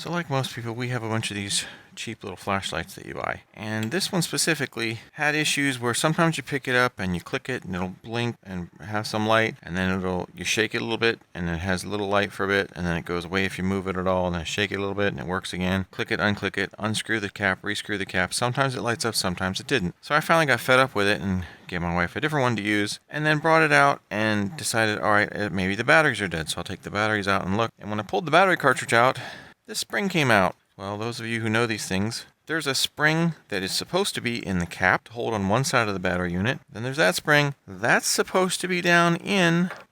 So like most people, we have a bunch of these cheap little flashlights that you buy. And this one specifically had issues where sometimes you pick it up and you click it and it'll blink and have some light, and then you shake it a little bit and it has a little light for a bit, and then it goes away if you move it at all, and then shake it a little bit and it works again. Click it, unclick it, unscrew the cap, rescrew the cap. Sometimes it lights up, sometimes it didn't. So I finally got fed up with it and gave my wife a different one to use, and then brought it out and decided, alright, maybe the batteries are dead, so I'll take the batteries out and look. And when I pulled the battery cartridge out, this spring came out. Well, those of you who know these things, there's a spring that is supposed to be in the cap to hold on one side of the battery unit. Then there's that spring. That's supposed to be down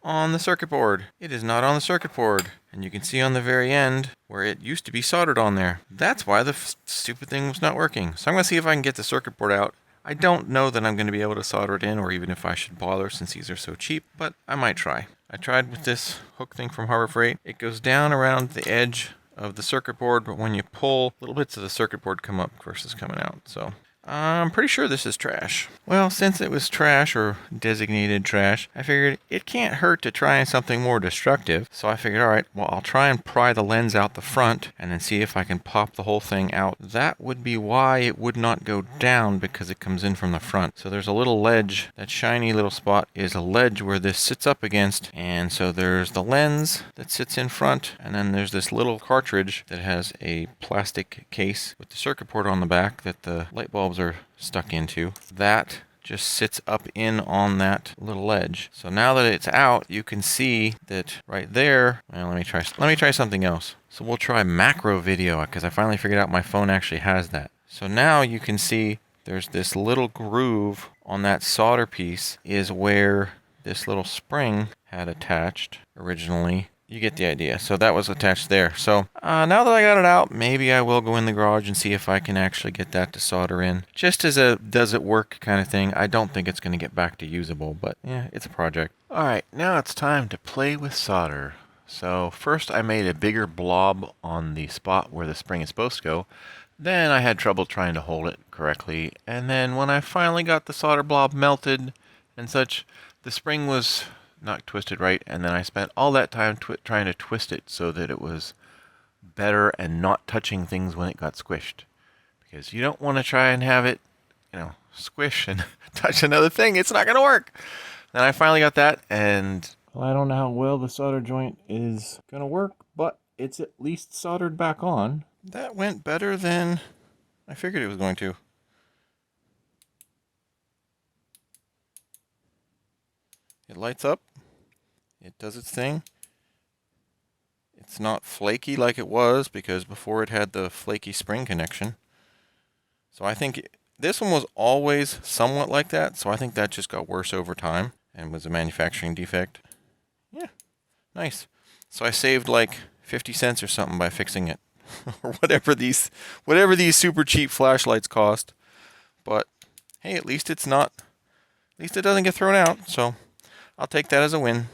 on the circuit board. It is not on the circuit board. And you can see on the very end where it used to be soldered on there. That's why the stupid thing was not working. So I'm going to see if I can get the circuit board out. I don't know that I'm going to be able to solder it in, or even if I should bother since these are so cheap, but I might try. I tried with this hook thing from Harbor Freight. It goes down around the edge of the circuit board, but when you pull, little bits of the circuit board come up versus coming out. So I'm pretty sure this is trash. Well, since it was trash, or designated trash, I figured it can't hurt to try something more destructive. So I figured, alright, well, I'll try and pry the lens out the front and then see if I can pop the whole thing out. That would be why it would not go down, because it comes in from the front. So there's a little ledge. That shiny little spot is a ledge where this sits up against. And so there's the lens that sits in front, and then there's this little cartridge that has a plastic case with the circuit board on the back that the light bulbs are stuck into. That just sits up in on that little ledge. So now that it's out, you can see that right there. Well, let me try something else. So we'll try macro video, because I finally figured out my phone actually has that. So now you can see there's this little groove on that solder piece is where this little spring had attached originally. You get the idea. So that was attached there. So now that I got it out, maybe I will go in the garage and see if I can actually get that to solder in. Just as a does it work kind of thing. I don't think it's going to get back to usable, but yeah, it's a project. Alright, now it's time to play with solder. So first I made a bigger blob on the spot where the spring is supposed to go. Then I had trouble trying to hold it correctly. And then when I finally got the solder blob melted and such, the spring was not twisted right, and then I spent all that time trying to twist it so that it was better and not touching things when it got squished, because you don't want to try and have it, squish and touch another thing. It's not going to work. Then I finally got that, and well, I don't know how well the solder joint is going to work, but it's at least soldered back on. That went better than I figured it was going to. It lights up. It does its thing. It's not flaky like it was, because before it had the flaky spring connection. So I think this one was always somewhat like that, so I think that just got worse over time and was a manufacturing defect. Yeah, nice. So I saved like 50 cents or something by fixing it. Or whatever these super cheap flashlights cost. But hey, at least it doesn't get thrown out, so I'll take that as a win.